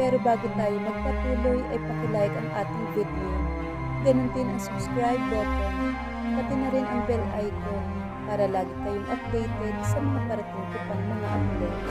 Pero bago tayo magpatuloy ay pakilike ang ating video. Ganun din ang subscribe button, pati na rin ang bell icon para lagi kayong updated sa mga parating ko pang mga uploads.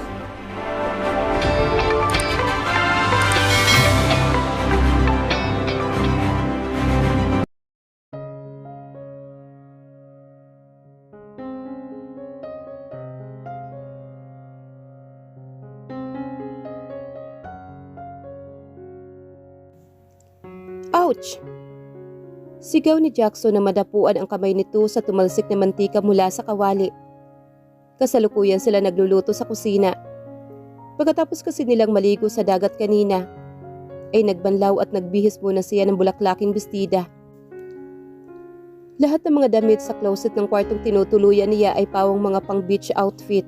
Ouch! Sigaw ni Jackson na madapuan ang kamay nito sa tumalsik na mantika mula sa kawali. Kasalukuyan sila nagluluto sa kusina. Pagkatapos kasi nilang maligo sa dagat kanina, ay nagbanlaw at nagbihis muna siya ng bulaklaking bestida. Lahat ng mga damit sa closet ng kwartong tinutuluyan niya ay pawang mga pang beach outfit.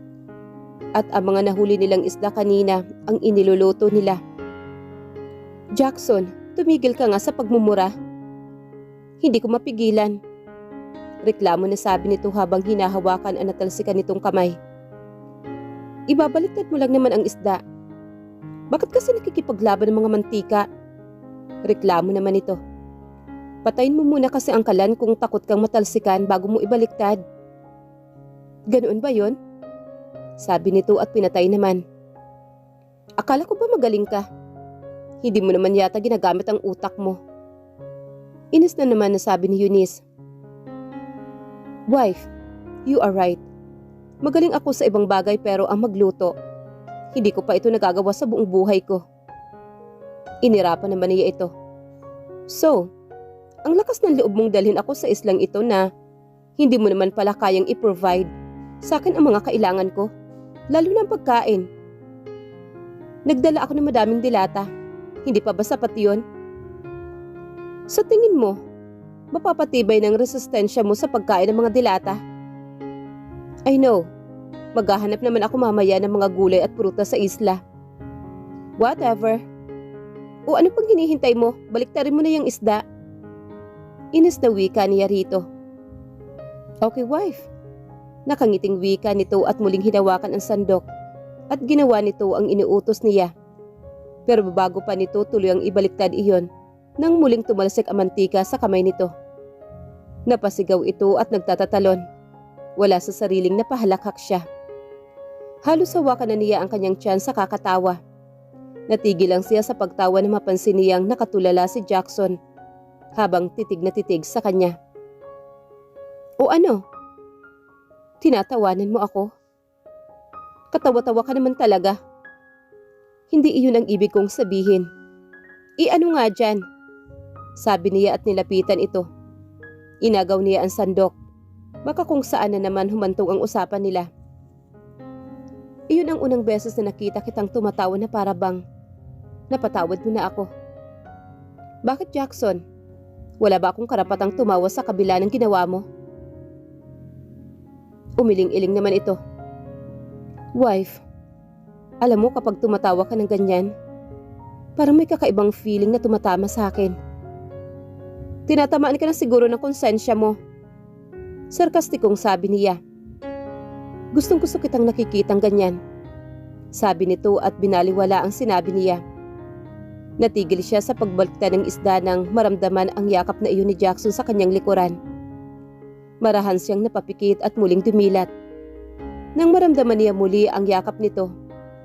At ang mga nahuli nilang isda kanina ang iniluluto nila. Jackson, tumigil ka nga sa pagmumura. Hindi ko mapigilan. Reklamo na sabi nito habang hinahawakan ang natalsikan nitong kamay. Ibabaliktad mo lang naman ang isda. Bakit kasi nakikipaglaban ng mga mantika? Reklamo naman ito. Patayin mo muna kasi ang kalan kung takot kang matalsikan bago mo ibaliktad. Ganoon ba yon? Sabi nito at pinatay naman. Akala ko ba magaling ka? Hindi mo naman yata ginagamit ang utak mo. Inis na naman na sabi ni Eunice. Wife, you are right. Magaling ako sa ibang bagay pero ang magluto, hindi ko pa ito nagagawa sa buong buhay ko. Inirapan naman niya ito. So, ang lakas ng loob mong dalhin ako sa islang ito na hindi mo naman pala kayang i-provide sa akin ang mga kailangan ko, lalo ng pagkain. Nagdala ako ng madaming dilata. Hindi pa ba sapat yun? Sa tingin mo, mapapatibay ng resistensya mo sa pagkain ng mga dilata? I know, maghahanap naman ako mamaya ng mga gulay at prutas sa isla. Whatever. O ano pang hinihintay mo? Baliktarin mo na yung isda. Inis na wika niya rito. Okay, wife. Nakangiting wika nito at muling hinawakan ang sandok at ginawa nito ang iniutos niya. Pero bago pa nito tuloy ang ibaliktad iyon nang muling tumalsik ang mantika sa kamay nito. Napasigaw ito at nagtatatalon. Wala sa sariling napahalakhak siya. Halos hawakan na niya ang kanyang tiyan sa kakatawa. Natigil lang siya sa pagtawa na mapansin niyang nakatulala si Jackson habang titig na titig sa kanya. O ano? Tinatawanan mo ako? Katawa-tawa ka naman talaga. Hindi iyon ang ibig kong sabihin. I-ano nga dyan? Sabi niya at nilapitan ito. Inagaw niya ang sandok. Baka kung saan na naman humantong ang usapan nila. Iyon ang unang beses na nakita kitang tumatawa na para bang napatawad mo na ako. Bakit, Jackson? Wala ba akong karapatang tumawa sa kabila ng ginawa mo? Umiling-iling naman ito. Wife, alam mo kapag tumatawa ka ng ganyan, parang may kakaibang feeling na tumatama sa akin. Tinatamaan ka na siguro ng konsensya mo. Sarkastikong sabi niya. Gustong-gusto kitang nakikitang ganyan. Sabi nito at binaliwala ang sinabi niya. Natigil siya sa pagbalikta ng isda nang maramdaman ang yakap na iyon ni Jackson sa kanyang likuran. Marahan siyang napapikit at muling dumilat. Nang maramdaman niya muli ang yakap nito,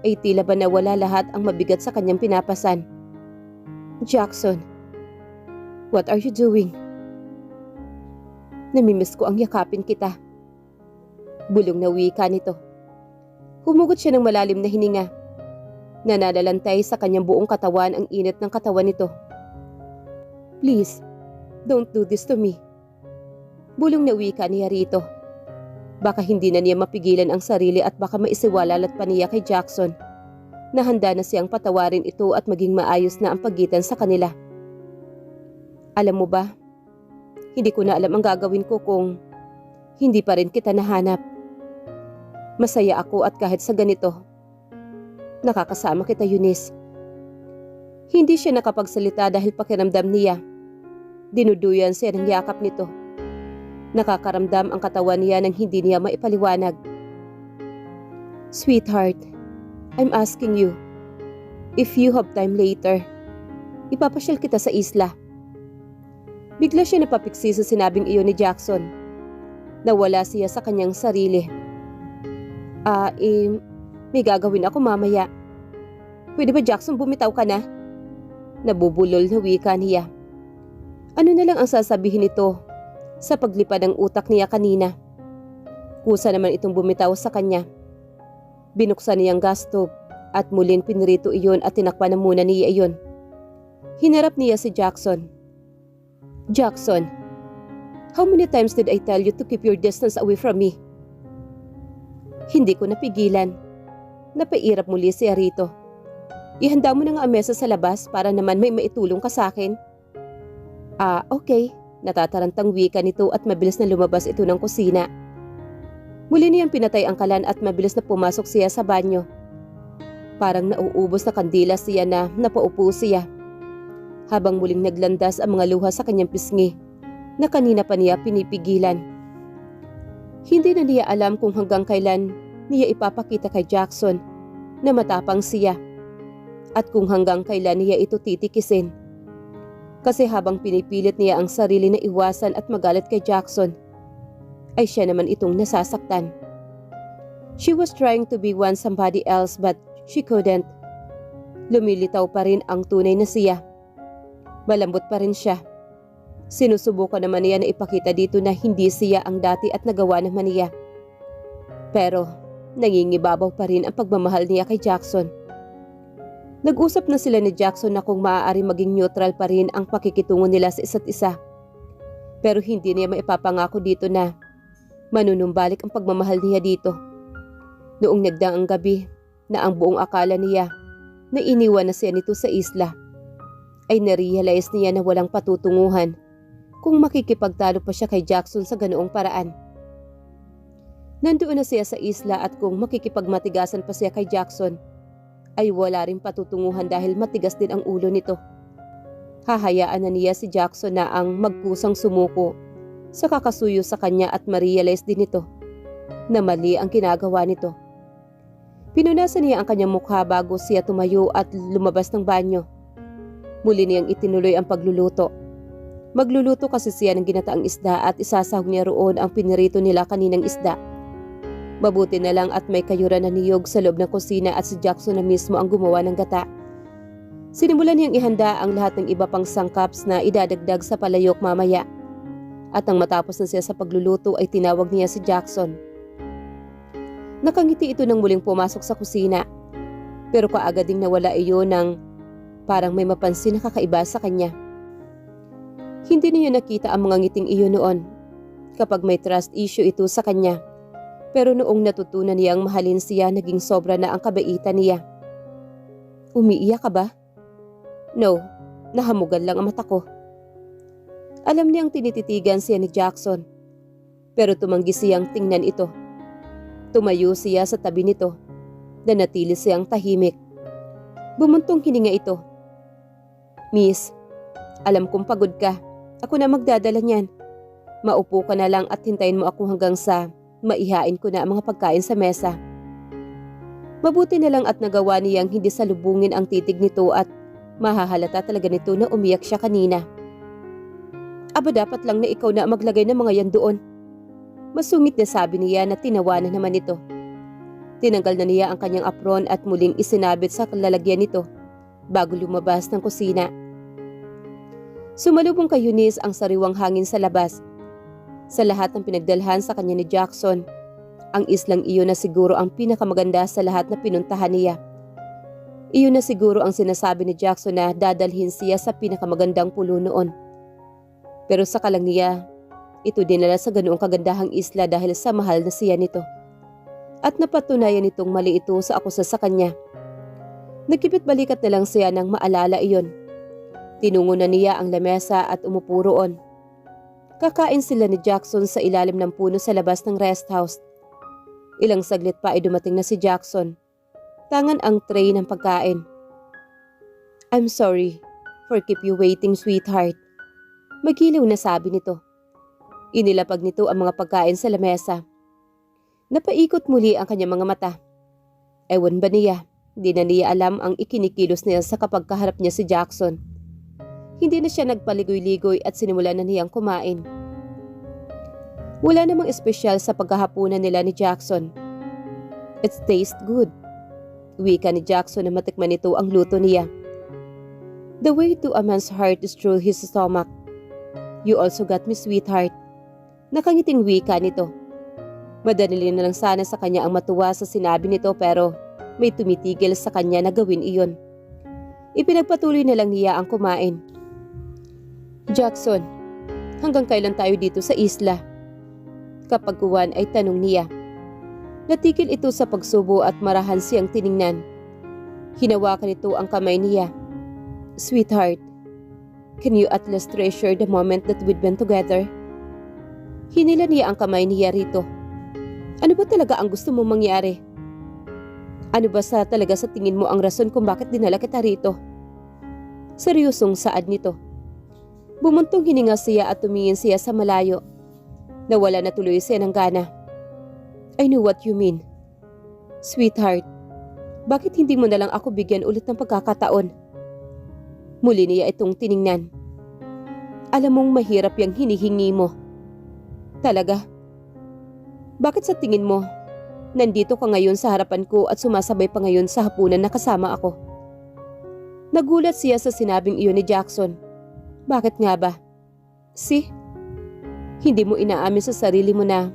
ay tila ba nawala lahat ang mabigat sa kanyang pinapasan. Jackson, what are you doing? Namimiss ko ang yakapin kita. Bulong na wika nito. Humugot siya ng malalim na hininga. Nananalantay sa kanyang buong katawan ang init ng katawan nito. Please, don't do this to me. Bulong na wika niya rito. Baka hindi na niya mapigilan ang sarili at baka maisiwalalat pa niya kay Jackson na handa na siyang patawarin ito at maging maayos na ang pagitan sa kanila. Alam mo ba, hindi ko na alam ang gagawin ko kung hindi pa rin kita nahanap. Masaya ako at kahit sa ganito, nakakasama kita, Eunice. Hindi siya nakapagsalita dahil pakiramdam niya. Dinuduyan siya ng yakap nito. Nakakaramdam ang katawan niya nang hindi niya maipaliwanag. Sweetheart, I'm asking you, If you have time later, ipapasyal kita sa isla. Bigla siya napapiksi sa sinabing iyon ni Jackson. Nawala siya sa kanyang sarili. May gagawin ako mamaya. Pwede ba Jackson bumitaw ka na? Nabubulol na wika niya. Ano na lang ang sasabihin nito sa paglipad ng utak niya kanina? Kusa naman itong bumitaw sa kanya. Binuksan niyang gas stove at muling pinirito iyon at tinakpan na muna niya iyon. Hinarap niya si Jackson. Jackson, how many times did I tell you to keep your distance away from me? Hindi ko napigilan. Napairap muli siya rito. Ihanda mo na nga ang mesa sa labas para naman may maitulong ka sa akin. Okay. Natatarantang wika nito at mabilis na lumabas ito ng kusina. Muli niyang pinatay ang kalan at mabilis na pumasok siya sa banyo. Parang nauubos na kandila siya na napaupo siya. Habang muling naglandas ang mga luha sa kanyang pisngi na kanina pa niya pinipigilan. Hindi na niya alam kung hanggang kailan niya ipapakita kay Jackson na matapang siya at kung hanggang kailan niya ito titikisin. Kasi habang pinipilit niya ang sarili na iwasan at magalit kay Jackson, ay siya naman itong nasasaktan. She was trying to be somebody else but she couldn't. Lumilitaw pa rin ang tunay na siya. Malambot pa rin siya. Sinusubukan naman niya na ipakita dito na hindi siya ang dati at nagawa naman niya. Pero nangingibabaw pa rin ang pagmamahal niya kay Jackson. Nag-usap na sila ni Jackson na kung maaari maging neutral pa rin ang pakikitungo nila sa isa't isa. Pero hindi niya maipapangako dito na manunumbalik ang pagmamahal niya dito. Noong nagdaang gabi na ang buong akala niya na iniwan na siya nito sa isla, ay narealize niya na walang patutunguhan kung makikipagtalo pa siya kay Jackson sa ganoong paraan. Nandoon na siya sa isla at kung makikipagmatigasan pa siya kay Jackson, ay wala rin patutunguhan dahil matigas din ang ulo nito. Hahayaan na niya si Jackson na ang magkusang sumuko sa kakasuyo sa kanya at ma-realize din nito na mali ang ginagawa nito. Pinunasan niya ang kanyang mukha bago siya tumayo at lumabas ng banyo. Muli niyang itinuloy ang pagluluto. Magluluto kasi siya ng ginataang isda at isasahog niya roon ang pinirito nila kaninang isda. Mabuti na lang at may kayuran na niyog sa loob ng kusina at si Jackson na mismo ang gumawa ng gata. Sinimulan niyang ihanda ang lahat ng iba pang sangkaps na idadagdag sa palayok mamaya. At nang matapos na siya sa pagluluto ay tinawag niya si Jackson. Nakangiti ito nang muling pumasok sa kusina. Pero kaagad ding nawala iyon ng parang may mapansin na kakaiba sa kanya. Hindi niya nakita ang mga ngiting iyon noon kapag may trust issue ito sa kanya. Pero noong natutunan niyang mahalin siya, naging sobra na ang kabaitan niya. Umiiyak ka ba? No, nahamugan lang ang mata ko. Alam niyang tinititigan siya ni Jackson. Pero tumanggi siyang tingnan ito. Tumayo siya sa tabi nito. Nanatili siyang tahimik. Bumuntong hininga ito. Miss, alam kong pagod ka. Ako na magdadala niyan. Maupo ka na lang at hintayin mo ako hanggang sa maihain ko na ang mga pagkain sa mesa. Mabuti na lang at nagawa niyang hindi salubungin ang titig nito at mahahalata talaga nito na umiyak siya kanina. Aba dapat lang na ikaw na maglagay ng mga yan doon. Masungit na sabi niya na tinawanan naman ito. Tinanggal na niya ang kanyang apron at muling isinabit sa lalagyan nito bago lumabas ng kusina. Sumalubong kay Eunice ang sariwang hangin sa labas. Sa lahat ng pinagdalhan sa kanya ni Jackson, ang islang iyon na siguro ang pinakamaganda sa lahat na pinuntahan niya. Iyon na siguro ang sinasabi ni Jackson na dadalhin siya sa pinakamagandang pulo noon. Pero sa kalang niya, ito dinala sa ganoong kagandahang isla dahil sa mahal na siya nito. At napatunayan nitong mali ito sa akusa sa kanya. Nagkipit balikat na lang siya nang maalala iyon. Tinungo na niya ang lamesa at umupo roon. Kakain sila ni Jackson sa ilalim ng puno sa labas ng rest house. Ilang saglit pa ay dumating na si Jackson. Tangan ang tray ng pagkain. I'm sorry for keep you waiting, sweetheart. Magiliw na sabi nito. Inilapag nito ang mga pagkain sa lamesa. Napaikot muli ang kanyang mga mata. Ewan ba niya Di na niya alam ang ikinikilos niya sa kapag kaharap niya si Jackson. Hindi na siya nagpaligoy-ligoy at sinimulan na niyang kumain. Wala namang espesyal sa paghahapunan nila ni Jackson. It tastes good. Wika ni Jackson na matikman nito ang luto niya. The way to a man's heart is through his stomach. You also got me, sweetheart. Nakangiting wika nito. Madali na lang sana sa kanya ang matuwa sa sinabi nito pero may tumitigil sa kanya na gawin iyon. Ipinagpatuloy na lang niya ang kumain. Jackson, hanggang kailan tayo dito sa isla? Kapag uwan ay tanong niya. Natigil ito sa pagsubo at marahan siyang tiningnan. Hinawakan nito ang kamay niya. Sweetheart, can you at least treasure the moment that we've been together? Hinila niya ang kamay niya rito. Ano ba talaga ang gusto mong mangyari? Ano ba talaga sa tingin mo ang rason kung bakit dinala kita rito? Seryosong saad nito. Bumuntong hininga siya at tumingin siya sa malayo. Nawala na tuloy siya ng gana. I know what you mean. Sweetheart, bakit hindi mo na lang ako bigyan ulit ng pagkakataon? Muli niya itong tiningnan. Alam mong mahirap yung hinihingi mo. Talaga? Bakit sa tingin mo, nandito ka ngayon sa harapan ko at sumasabay pa ngayon sa hapunan na kasama ako? Nagulat siya sa sinabing iyon ni Jackson. Bakit nga ba? Hindi mo inaamin sa sarili mo na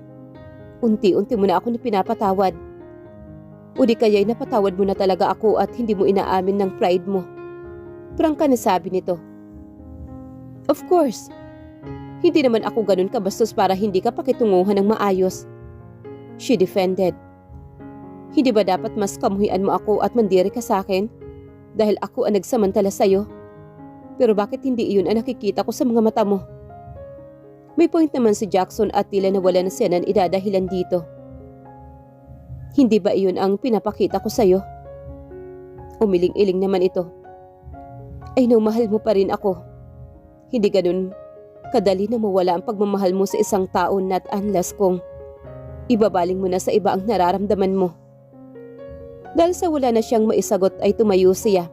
unti-unti mo na ako pinapatawad. O di kaya'y napatawad mo na talaga ako at hindi mo inaamin ng pride mo. Prangka na sabi nito. Of course. Hindi naman ako ganun kabastos para hindi ka pakitunguhan ng maayos. She defended. Hindi ba dapat mas kamuhian mo ako at mandiri ka sa akin? Dahil ako ang nagsamantala sa'yo. Pero bakit hindi iyon ang nakikita ko sa mga mata mo? May point naman si Jackson at tila nawala na siya ng idadahilan dito. Hindi ba iyon ang pinapakita ko sa'yo? Umiling-iling naman ito. I know mahal mo pa rin ako. Hindi ganun kadali na mawala ang pagmamahal mo sa isang tao not unless kung ibabaling mo na sa iba ang nararamdaman mo. Dahil sa wala na siyang maisagot ay tumayo siya.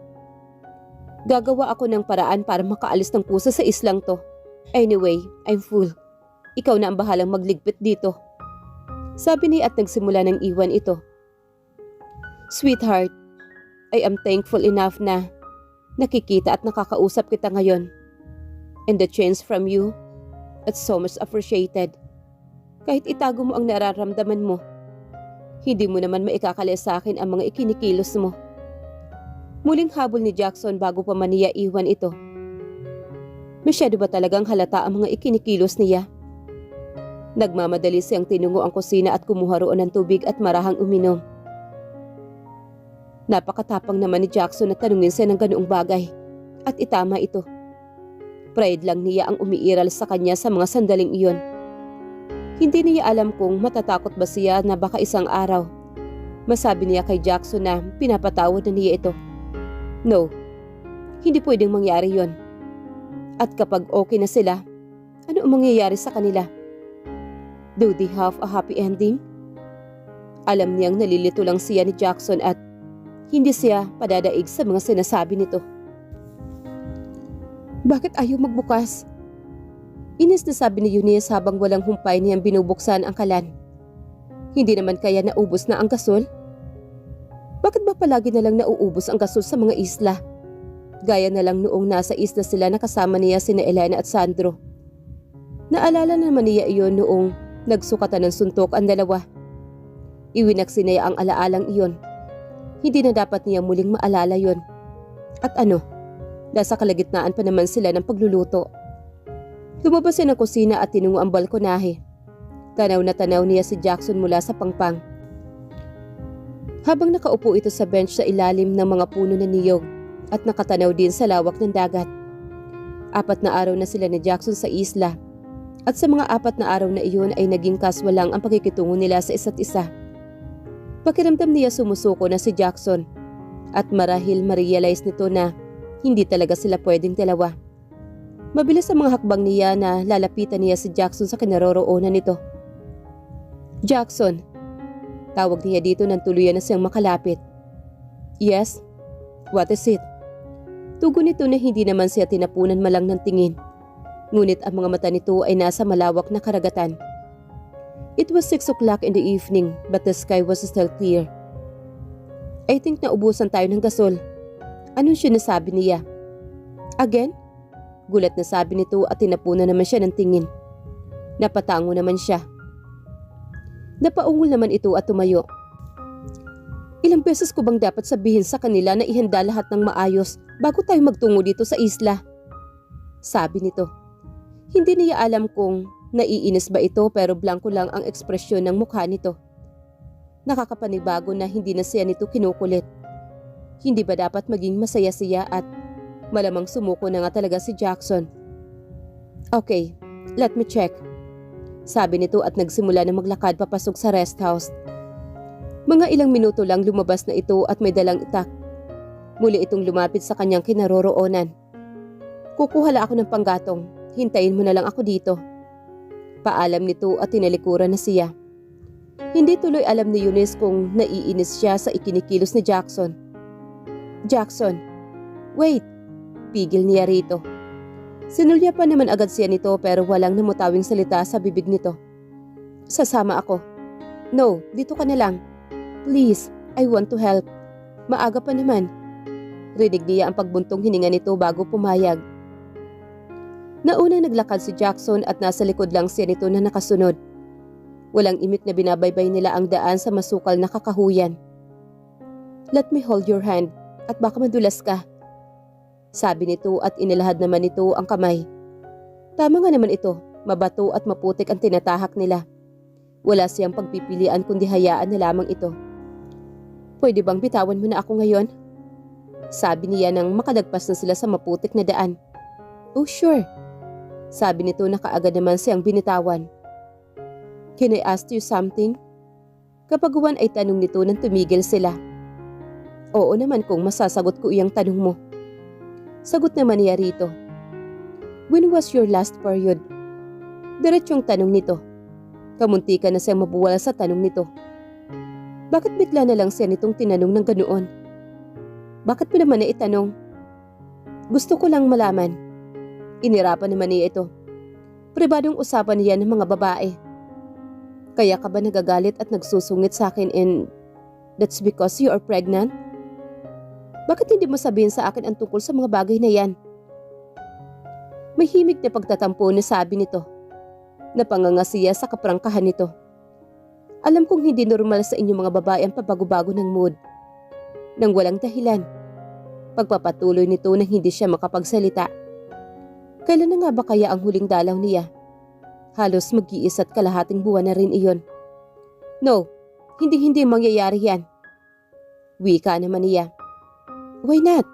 Gagawa ako ng paraan para makaalis ng puso sa islang to. Anyway, I'm full. Ikaw na ang bahalang magligpit dito. Sabi niya at nagsimula ng iwan ito. Sweetheart, I am thankful enough na nakikita at nakakausap kita ngayon. And the change from you, it's so much appreciated. Kahit itago mo ang nararamdaman mo, hindi mo naman maikakali sa akin ang mga ikinikilos mo. Muling habol ni Jackson bago pa man niya iwan ito. Masyado ba talagang halata ang mga ikinikilos niya? Nagmamadali siyang tinungo ang kusina at kumuha roon ng tubig at marahang uminom. Napakatapang naman ni Jackson na tanungin siya ng ganoong bagay. At itama ito. Pride lang niya ang umiiral sa kanya sa mga sandaling iyon. Hindi niya alam kung matatakot ba siya na baka isang araw masabi niya kay Jackson na pinapatawad na niya ito. No, hindi pwedeng mangyari yon. At kapag okay na sila, ano ang mangyayari sa kanila? Do they have a happy ending? Alam niyang nalilito lang siya ni Jackson at hindi siya padadaig sa mga sinasabi nito. Bakit ayaw magbukas? Inis na sabi ni Eunice habang walang humpay niyang binubuksan ang kalan. Hindi naman kaya naubos na ang gasol? Bakit ba palagi na lang nauubos ang gasol sa mga isla? Gaya na lang noong nasa isla sila na kasama niya sina Elena at Sandro. Naalala naman niya iyon noong nagsukatan ng suntok ang dalawa. Iwinaksi niya ang alaalang iyon. Hindi na dapat niya muling maalala yon. At ano, nasa kalagitnaan pa naman sila ng pagluluto. Lumabas siya ng kusina at tinungo ang balkonahe. Tanaw na tanaw niya si Jackson mula sa pangpang. Habang nakaupo ito sa bench sa ilalim ng mga puno ng niyog at nakatanaw din sa lawak ng dagat. 4 na araw na sila ni Jackson sa isla at sa mga 4 na araw na iyon ay naging kaswal lang ang pakikitungo nila sa isa't isa. Pakiramdam niya sumusuko na si Jackson at marahil ma-realize nito na hindi talaga sila pwedeng dalawa. Mabilis ang mga hakbang niya na lalapitan niya si Jackson sa kinaroroonan nito. Jackson, tawag niya dito nang tuluyan na siyang makalapit. Yes? What is it? Tugon nito na hindi naman siya tinapunan malang ng tingin. Ngunit ang mga mata nito ay nasa malawak na karagatan. It was 6 o'clock in the evening but the sky was still clear. I think naubusan tayo ng gasol. Anong sinasabi niya? Again? Gulat na sabi nito at tinapunan naman siya ng tingin. Napatango naman siya. Napaungol naman ito at tumayo. Ilang beses ko bang dapat sabihin sa kanila na ihanda lahat ng maayos bago tayo magtungo dito sa isla? Sabi nito. Hindi niya alam kung naiinis ba ito pero blanko lang ang ekspresyon ng mukha nito. Nakakapanibago na hindi na siya nito kinukulit. Hindi ba dapat maging masaya siya at malamang sumuko na nga talaga si Jackson? Okay, let me check. Sabi nito at nagsimula na maglakad papasok sa rest house. Mga ilang minuto lang lumabas na ito at may dalang itak. Muli itong lumapit sa kanyang kinaroroonan. Kukuha lang ako ng panggatong. Hintayin mo na lang ako dito. Paalam nito at tinalikuran na siya. Hindi tuloy alam ni Eunice kung naiinis siya sa ikinikilos ni Jackson. Jackson, wait! Pigil niya rito. Sinulya pa naman agad siya nito pero walang namutawing salita sa bibig nito. Sasama ako. No, dito ka na lang. Please, I want to help. Maaga pa naman. Rinig niya ang pagbuntong hininga nito bago pumayag. Nauna naglakad si Jackson at nasa likod lang siya nito na nakasunod. Walang imik na binabaybay nila ang daan sa masukal na kakahuyan. Let me hold your hand at baka madulas ka. Sabi nito at inilahad naman nito ang kamay. Tama nga naman ito, mabato at maputik ang tinatahak nila. Wala siyang pagpipilian kundi hayaan na lamang ito. Pwede bang bitawan mo na ako ngayon? Sabi niya nang makadagpas na sila sa maputik na daan. Oh sure. Sabi nito na kaagad naman siyang binitawan. Can I ask you something? Kapaguan ay tanong nito nang tumigil sila. Oo naman kung masasagot ko iyang tanong mo. Sagot naman niya rito. When was your last period? Diretsyong tanong nito. Kamunti ka na siyang mabuwala sa tanong nito. Bakit bigla na lang siya nitong tinanong ng ganoon? Bakit mo naman na itanong? Gusto ko lang malaman. Inirapan naman niya ito. Pribadong usapan niya ng mga babae. Kaya ka ba nagagalit at nagsusungit sa akin and that's because you are pregnant? Bakit hindi mo sabihin sa akin ang tungkol sa mga bagay na yan? May himig na pagtatampo na sabi nito. Napangangasiya sa kaprangkahan nito. Alam kong hindi normal sa inyong mga babae ang pabago-bago ng mood. Nang walang dahilan. Pagpapatuloy nito nang hindi siya makapagsalita. Kailan na nga ba kaya ang huling dalaw niya? Halos mag-iisa't kalahating buwan na rin iyon. No, hindi mangyayari yan. Wika naman niya. Why not?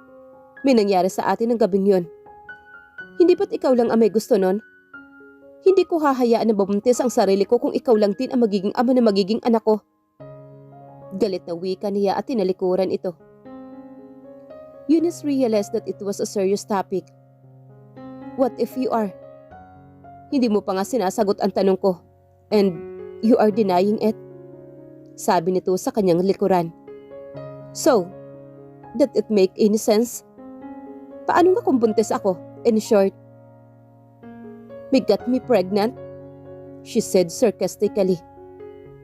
May nangyari sa atin ng gabing yun. Hindi ba't ikaw lang ang may gusto nun? Hindi ko hahayaan na babuntis ang sarili ko kung ikaw lang din ang magiging ama na magiging anak ko. Galit na wika niya at tinalikuran ito. Eunice realized that it was a serious topic. What if you are? Hindi mo pa nga sinasagot ang tanong ko. And you are denying it? Sabi nito sa kanyang likuran. So, that it make any sense? Paano nga kung buntis ako? In short, "May got me pregnant?" she said sarcastically.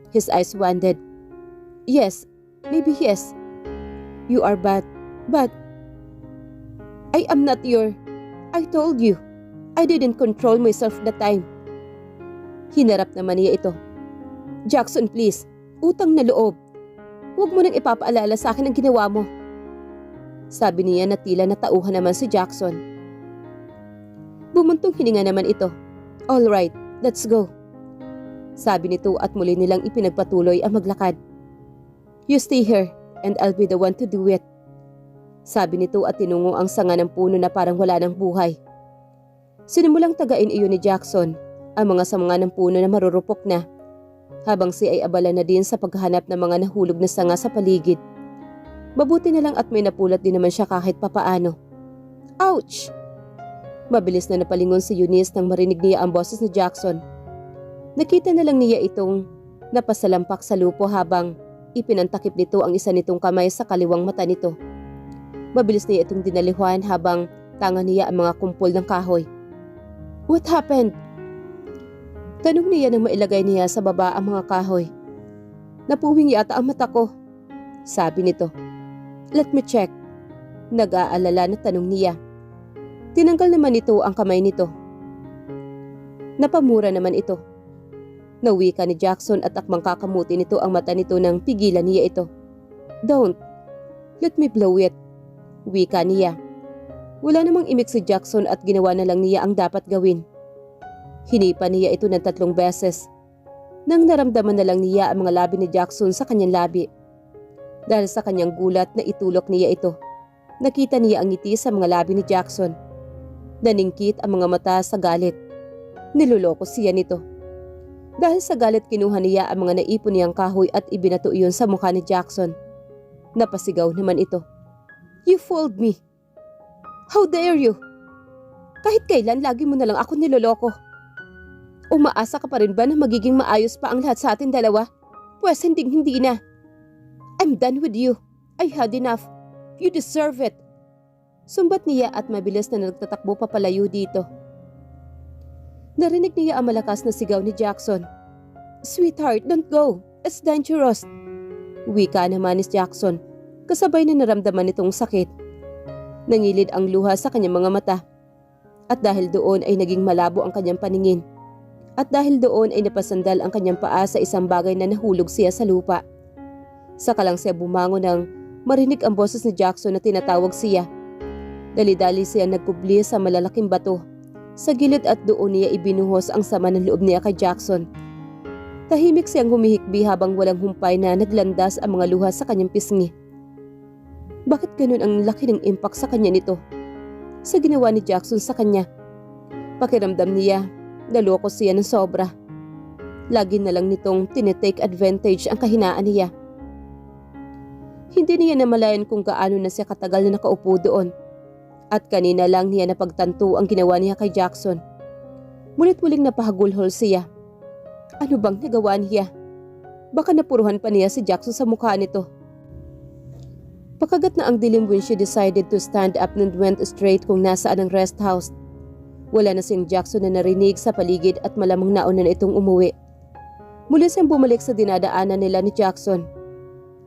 His eyes wandered. Yes, maybe yes. You are but I am not your... I told you. I didn't control myself that time. Hinarap naman niya ito. Jackson, please. Utang na loob. Huwag mo nang ipapaalala sa akin ang ginawa mo. Sabi niya na tila natauhan naman si Jackson. Bumuntong hininga naman ito. All right, let's go. Sabi nito at muli nilang ipinagpatuloy ang maglakad. You stay here and I'll be the one to do it. Sabi nito at tinungo ang sanga ng puno na parang wala ng buhay. Sinimulang tagain iyon ni Jackson ang mga sanga ng puno na marurupok na habang siya ay abala na din sa paghahanap ng mga nahulog na sanga sa paligid. Mabuti na lang at may napulat din naman siya kahit papaano. Ouch! Mabilis na napalingon si Eunice nang marinig niya ang boses ni Jackson. Nakita na lang niya itong napasalampak sa lupo habang ipinantakip nito ang isa nitong kamay sa kaliwang mata nito. Mabilis niya itong dinalihuan habang tanga niya ang mga kumpol ng kahoy. What happened? Tanong niya nang mailagay niya sa baba ang mga kahoy. Napuwing yata ang mata ko, sabi nito. Let me check. Nag-aalala na tanong niya. Tinanggal naman nito ang kamay nito. Napamura naman ito. Nawika ni Jackson at akmang kakamuti nito ang mata nito nang pigilan niya ito. Don't. Let me blow it. Wika niya. Wala namang imik si Jackson at ginawa na lang niya ang dapat gawin. Hinipa niya ito ng 3 beses. Nang naramdaman na lang niya ang mga labi ni Jackson sa kanyang labi. Dahil sa kanyang gulat na itulok niya ito, nakita niya ang ngiti sa mga labi ni Jackson. Naningkit ang mga mata sa galit. Niloloko siya nito. Dahil sa galit kinuha niya ang mga naipon niyang kahoy at ibinato iyon sa mukha ni Jackson. Napasigaw naman ito. You fooled me! How dare you! Kahit kailan lagi mo na lang ako niloloko. Umaasa ka pa rin ba na magiging maayos pa ang lahat sa atin dalawa? Pwes hindi na. I'm done with you. I had enough. You deserve it. Sumbat niya at mabilis na nagtatakbo papalayo dito. Narinig niya ang malakas na sigaw ni Jackson. Sweetheart, don't go. It's dangerous. Wika naman ni Jackson, kasabay na naramdaman nitong sakit. Nangilid ang luha sa kanyang mga mata. At dahil doon ay naging malabo ang kanyang paningin. At dahil doon ay napasandal ang kanyang paa sa isang bagay na nahulog siya sa lupa. Saka lang siya bumangon nang marinig ang boses ni Jackson na tinatawag siya. Dali-dali siya nagkubli sa malalaking bato. Sa gilid at doon niya ibinuhos ang sama ng loob niya kay Jackson. Tahimik siyang humihikbi habang walang humpay na naglandas ang mga luha sa kanyang pisngi. Bakit ganun ang laki ng impact sa kanya nito? Sa ginawa ni Jackson sa kanya. Pakiramdam niya, naloko siya ng sobra. Lagi na lang nitong tinitake advantage ang kahinaan niya. Hindi niya namalayan kung gaano na siya katagal na nakaupo doon. At kanina lang niya napagtanto ang ginawa niya kay Jackson. Mulit-muling napahagulhol siya. Ano bang nagawa niya? Baka napuruhan pa niya si Jackson sa mukha nito. Pagkagat na ang dilim when she decided to stand up and went straight kung nasaan ang rest house. Wala na siyang Jackson na narinig sa paligid at malamang nauna na itong umuwi. Muli siyang bumalik sa dinadaanan nila ni Jackson.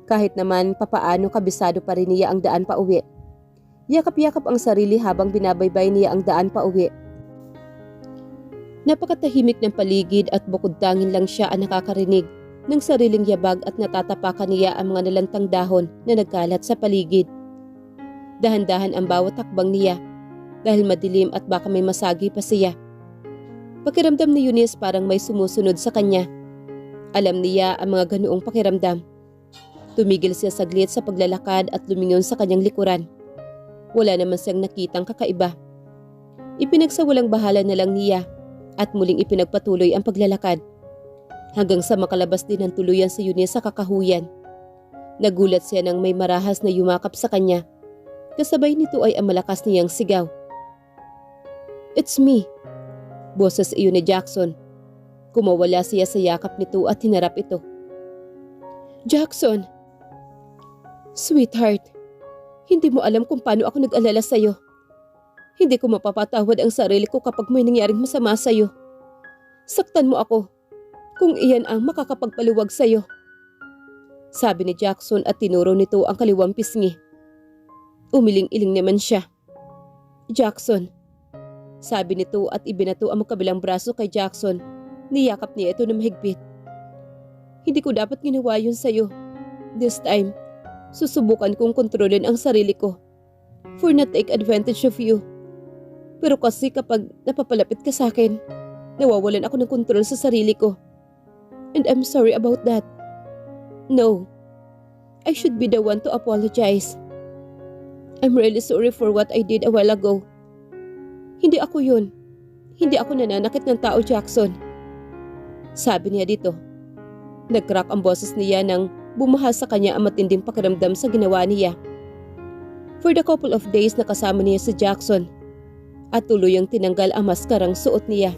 Kahit naman papaano kabisado pa rin niya ang daan pa uwi. Yakap-yakap ang sarili habang binabaybay niya ang daan pa uwi. Napakatahimik ng paligid at bukod tangin lang siya ang nakakarinig ng sariling yabag at natatapakan niya ang mga nalantang dahon na nagkalat sa paligid. Dahan-dahan ang bawat takbang niya dahil madilim at baka may masagi pa siya. Pakiramdam ni Eunice parang may sumusunod sa kanya. Alam niya ang mga ganoong pakiramdam. Tumigil siya saglit sa paglalakad at lumingon sa kanyang likuran. Wala naman siyang nakitang kakaiba. Ipinagsawalang bahala na lang niya at muling ipinagpatuloy ang paglalakad. Hanggang sa makalabas din ng tuluyan si Eunice sa kakahuyan. Nagulat siya nang may marahas na yumakap sa kanya. Kasabay nito ay ang malakas niyang sigaw. It's me, boses iyon ni Jackson. Kumawala siya sa yakap nito at hinarap ito. Jackson! Sweetheart, hindi mo alam kung paano ako nag-alala sa'yo. Hindi ko mapapatawad ang sarili ko kapag may nangyaring masama sa'yo. Saktan mo ako kung iyan ang makakapagpaluwag sa'yo. Sabi ni Jackson at tinuro nito ang kaliwang pisngi. Umiling-iling naman siya. Jackson, sabi nito at ibinato ang magkabilang braso kay Jackson. Niyakap niya ito na mahigpit. Hindi ko dapat ginawa yun sa'yo. This time, susubukan kong kontrolin ang sarili ko for not take advantage of you. Pero kasi kapag napapalapit ka sa akin, nawawalan ako ng kontrol sa sarili ko. And I'm sorry about that. No, I should be the one to apologize. I'm really sorry for what I did a while ago. Hindi ako yun. Hindi ako nananakit ng tao, Jackson. Sabi niya dito. Nag-crack ang boses niya nang bumaha sa kanya ang matinding pakiramdam sa ginawa niya. For the couple of days nakasama niya si Jackson at tuluyang tinanggal ang maskarang suot niya.